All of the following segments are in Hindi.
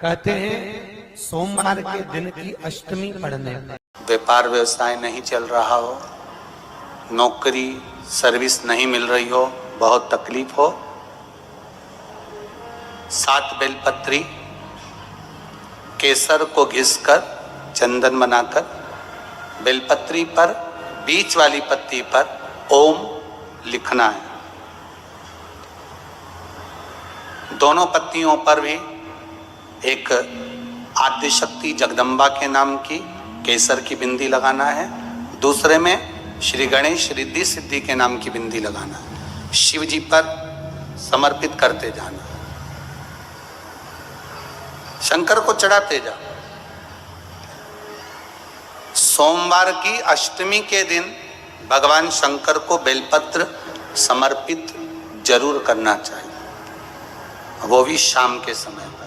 कहते हैं सोमवार के दिन की अष्टमी पढ़ने पर व्यापार व्यवसाय नहीं चल रहा हो, नौकरी सर्विस नहीं मिल रही हो, बहुत तकलीफ हो, 7 बेलपत्री केसर को घिसकर चंदन बनाकर बेलपत्री पर बीच वाली पत्ती पर ओम लिखना है। दोनों पत्तियों पर भी एक आद्य शक्ति जगदम्बा के नाम की केसर की बिंदी लगाना है, दूसरे में श्री गणेश रिद्धि सिद्धि के नाम की बिंदी लगाना है। शिव जी पर समर्पित करते जाना, शंकर को चढ़ाते जा। सोमवार की अष्टमी के दिन भगवान शंकर को बेलपत्र समर्पित जरूर करना चाहिए, वो भी शाम के समय पर।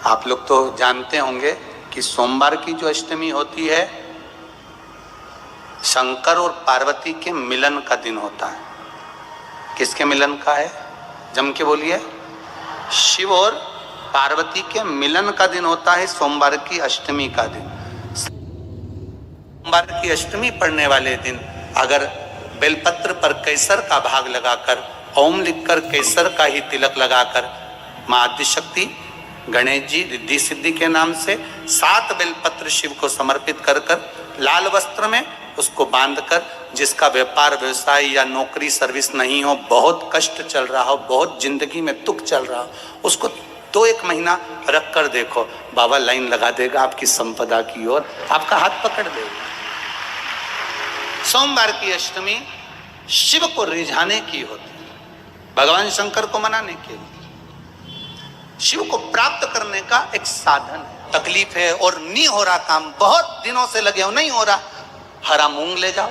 आप लोग तो जानते होंगे कि सोमवार की जो अष्टमी होती है शंकर और पार्वती के मिलन का दिन होता है। किसके मिलन का है? जम के बोलिए। शिव और पार्वती के मिलन का दिन होता है सोमवार की अष्टमी का दिन। सोमवार की अष्टमी पढ़ने वाले दिन अगर बेलपत्र पर केसर का भाग लगाकर ओम लिखकर केसर का ही तिलक लगाकर मां आदिशक्ति गणेश जी रिद्धि सिद्धि के नाम से 7 बेलपत्र शिव को समर्पित कर कर लाल वस्त्र में उसको बांधकर, जिसका व्यापार व्यवसाय या नौकरी सर्विस नहीं हो, बहुत कष्ट चल रहा हो, बहुत जिंदगी में दुख चल रहा हो, उसको 2-1 महीना रख कर देखो, बाबा लाइन लगा देगा आपकी संपदा की ओर, आपका हाथ पकड़ देगा। सोमवार की अष्टमी शिव को रिझाने की होती है, भगवान शंकर को मनाने के लिए, शिव को प्राप्त करने का एक साधन है। तकलीफ है और नहीं हो रहा काम, बहुत दिनों से लगे हो, नहीं हो रहा, हरा मूंग ले जाओ।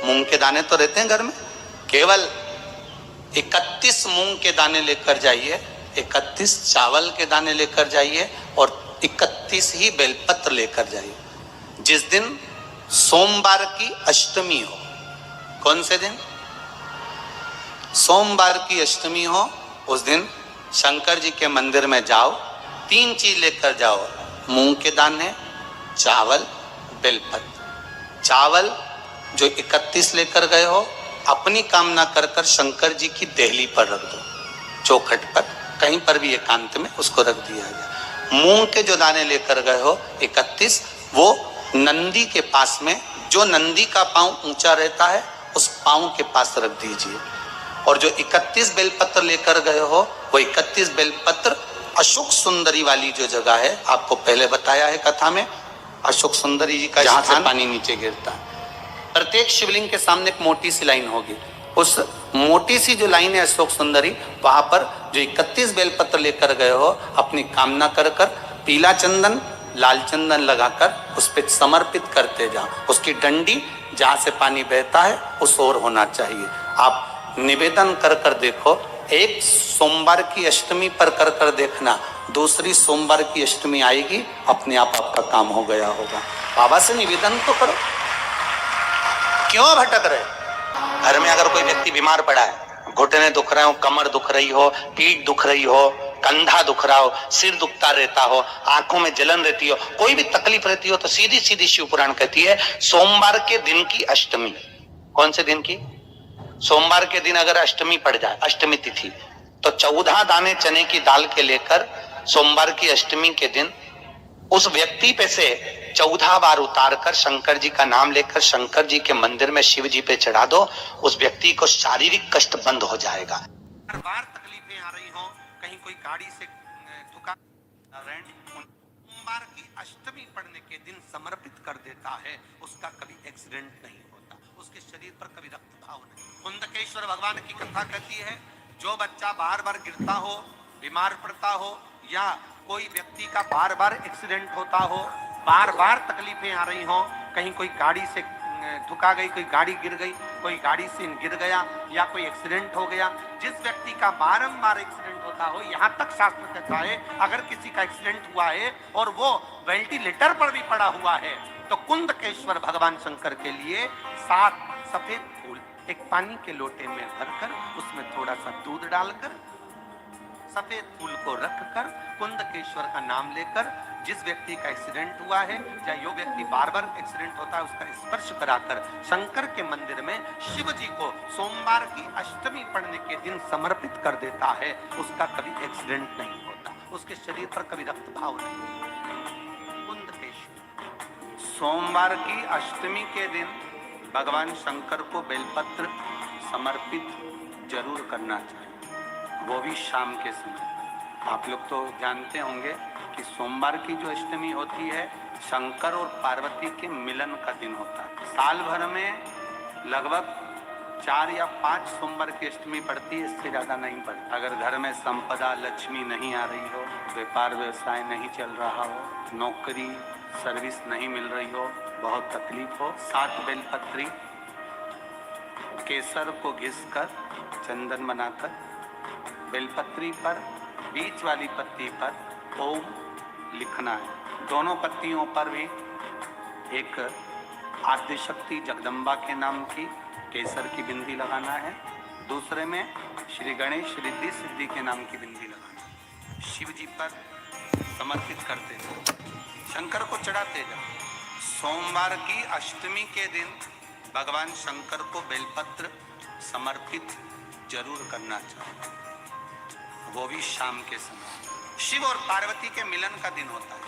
मूंग के दाने तो रहते हैं घर में, केवल 31 मूंग के दाने लेकर जाइए, 31 चावल के दाने लेकर जाइए और 31 ही बेलपत्र लेकर जाइए। जिस दिन सोमवार की अष्टमी हो, कौन से दिन? सोमवार की अष्टमी हो, उस दिन शंकर जी के मंदिर में जाओ, 3 चीज लेकर जाओ, मूंग के दाने, चावल, बेलपत्र। चावल जो 31 लेकर गए हो, अपनी कामना कर कर शंकर जी की देहली पर रख दो, चौखट पर, कहीं पर भी एकांत में उसको रख दिया गया। मूंग के जो दाने लेकर गए हो 31, वो नंदी के पास में, जो नंदी का पांव ऊंचा रहता है उस पांव के पास रख दीजिए। और जो 31 बेलपत्र लेकर गए हो, वो 31 बेलपत्र अशोक सुंदरी वाली जो जगह है, आपको पहले बताया है कथा में, अशोक सुंदरी जी का जहां से पानी नीचे गिरता है, प्रत्येक शिवलिंग के सामने एक मोटी सी लाइन होगी, उस मोटी सी जो लाइन है अशोक सुंदरी, वहां पर जो 31 बेलपत्र लेकर गए हो, अपनी कामना कर कर पीला चंदन लाल चंदन लगाकर उस पर समर्पित करते जाओ। उसकी डंडी जहां से पानी बहता है उस ओर होना चाहिए। आप निवेदन कर कर देखो, एक सोमवार की अष्टमी पर कर कर देखना, दूसरी सोमवार की अष्टमी आएगी, अपने आप आपका काम हो गया होगा। बाबा से निवेदन तो करो, क्यों भटक रहे? घर में अगर कोई व्यक्ति बीमार पड़ा है, घुटने दुख रहे हो, कमर दुख रही हो, पीठ दुख रही हो, कंधा दुख रहा हो, सिर दुखता रहता हो, आंखों में जलन रहती हो, कोई भी तकलीफ रहती हो, तो सीधी सीधी शिव पुराण कहती है सोमवार के दिन की अष्टमी। कौन से दिन की? सोमवार के दिन अगर अष्टमी पड़ जाए, अष्टमी तिथि, तो 14 दाने चने की दाल के लेकर सोमवार की अष्टमी के दिन उस व्यक्ति पे से 14 बार उतार कर शंकर जी का नाम लेकर शंकर जी के मंदिर में शिव जी पे चढ़ा दो, उस व्यक्ति को शारीरिक कष्ट बंद हो जाएगा। हर बार तकलीफें आ रही हो, कहीं कोई गाड़ी से ठुका, सोमवार की अष्टमी पढ़ने के दिन समर्पित कर देता है, उसका कभी एक्सीडेंट नहीं होता, उसके शरीर पर कभी रक्त भाव नहीं। कुंदकेश्वर भगवान की कथा कहती है, जो बच्चा बार बार गिरता हो, बीमार पड़ता हो, या कोई व्यक्ति का बार बार एक्सीडेंट होता हो, बार बार तकलीफें आ रही हो, कहीं कोई गाड़ी से ठुका गई, कोई गाड़ी गिर गई, कोई गाड़ी से गिर गया, या कोई एक्सीडेंट हो गया, जिस व्यक्ति का बारंबार एक्सीडेंट होता हो, यहाँ तक शास्त्र कहता है अगर किसी का एक्सीडेंट हुआ है और वो वेंटिलेटर पर भी पड़ा हुआ है, तो कुंदकेश्वर भगवान शंकर के लिए 7 सफेद फूल एक पानी के लोटे में भरकर उसमें थोड़ा सा दूध डालकर सफेद फूल को रखकर कुंदकेश्वर का नाम लेकर जिस व्यक्ति का एक्सीडेंट हुआ है या जो व्यक्ति बार बार एक्सीडेंट होता है उसका स्पर्श कराकर शंकर के मंदिर में शिव जी को सोमवार की अष्टमी पड़ने के दिन समर्पित कर देता है, उसका कभी एक्सीडेंट नहीं होता, उसके शरीर पर कभी रक्तभाव नहीं होता। कुंदकेश्वर सोमवार की अष्टमी के दिन भगवान शंकर को बेलपत्र समर्पित जरूर करना चाहिए, वो भी शाम के समय। आप लोग तो जानते होंगे कि सोमवार की जो अष्टमी होती है शंकर और पार्वती के मिलन का दिन होता है। साल भर में लगभग 4 या 5 सोमवार की अष्टमी पड़ती है, इससे ज्यादा नहीं पड़ती। अगर घर में संपदा लक्ष्मी नहीं आ रही हो, व्यापार व्यवसाय नहीं चल रहा हो, नौकरी सर्विस नहीं मिल रही हो, बहुत तकलीफ हो, 7 बेलपत्री केसर को घिसकर चंदन बनाकर बेलपत्री पर बीच वाली पत्ती पर ओम लिखना है। दोनों पत्तियों पर भी एक आद्यशक्ति जगदम्बा के नाम की केसर की बिंदी लगाना है, दूसरे में श्री गणेश रिद्धि सिद्धि के नाम की बिंदी लगाना है। शिव जी पर समर्पित करते जाओ, शंकर को चढ़ाते जाओ। सोमवार की अष्टमी के दिन भगवान शंकर को बेलपत्र समर्पित जरूर करना चाहिए, वो भी शाम के समय। शिव और पार्वती के मिलन का दिन होता है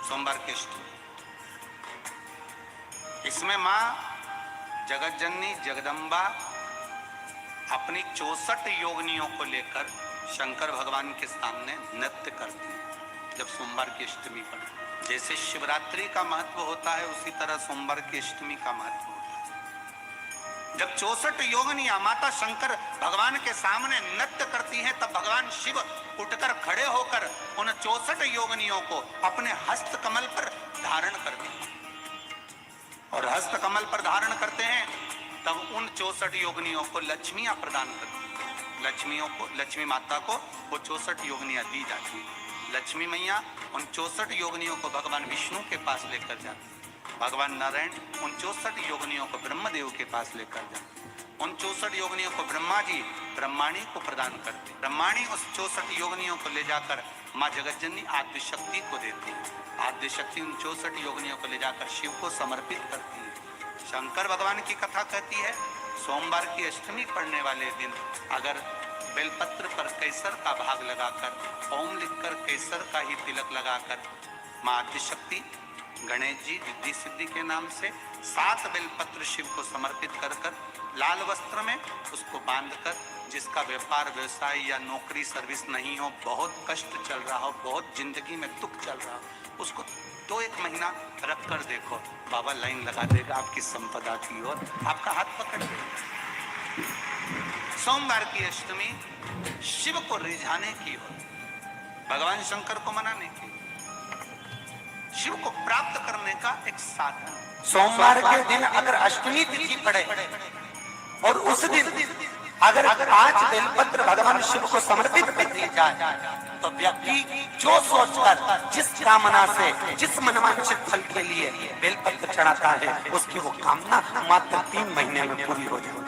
सोमवार की अष्टमी। इसमें मां जगतजननी जगदम्बा अपनी 64 योगिनियों को लेकर शंकर भगवान के सामने नृत्य करती है जब सोमवार की अष्टमी पड़ती है। जैसे शिवरात्रि का महत्व होता है उसी तरह सोमवार की अष्टमी का महत्व होता है। जब 64 योगिनियां माता शंकर भगवान के सामने नृत्य करती हैं तब भगवान शिव उठकर खड़े होकर उन 64 योगिनियों को अपने हस्त कमल पर धारण करते हैं और हस्त कमल पर धारण करते हैं तब उन 64 योगिनियों को लक्ष्मियां प्रदान करती हैं। लक्ष्मियों को, लक्ष्मी माता को वो 64 योगिनियां दी जाती हैं। लक्ष्मी मैया उन 64 योगिनियों को भगवान विष्णु के पास लेकर जाते हैं। भगवान नारायण उन 64 योगिनियों को ब्रह्मदेव के पास लेकर जाते हैं। उन 64 योगिनियों को ब्रह्मा जी ब्रह्माणी को प्रदान करते हैं। ब्रह्माणी उस 64 योगिनियों को ले जाकर माँ जगतजननी आद्य शक्ति को देती है। आद्य शक्ति उन 64 योगिनियों को ले जाकर शिव को समर्पित करती है। शंकर भगवान की कथा कहती है सोमवार की अष्टमी पड़ने वाले दिन अगर बेलपत्र पर केसर का भाग लगाकर ओम लिखकर केसर का ही तिलक लगाकर माँ आदिशक्ति गणेश जी रिद्धि सिद्धि के नाम से 7 बेलपत्र शिव को समर्पित कर लाल वस्त्र में उसको बांधकर, जिसका व्यापार व्यवसाय या नौकरी सर्विस नहीं हो, बहुत कष्ट चल रहा हो, बहुत जिंदगी में दुख चल रहा हो, उसको 2-1 महीना रख कर देखो, बाबा लाइन लगा देगा आपकी संपदा की ओर, आपका हाथ पकड़ लेगा। सोमवार की अष्टमी शिव को रिझाने की ओर, भगवान शंकर को मनाने की, शिव को प्राप्त करने का एक साधन। सोमवार के दिन अगर अष्टमी तिथि पड़े और उस दिन अगर 5 बेलपत्र भगवान शिव को समर्पित कर दी जाए तो व्यक्ति जो सोचकर जिस कामना से जिस मनवांछित फल के लिए बेलपत्र चढ़ाता है उसकी वो कामना मात्र 3 महीने में पूरी हो जाती है।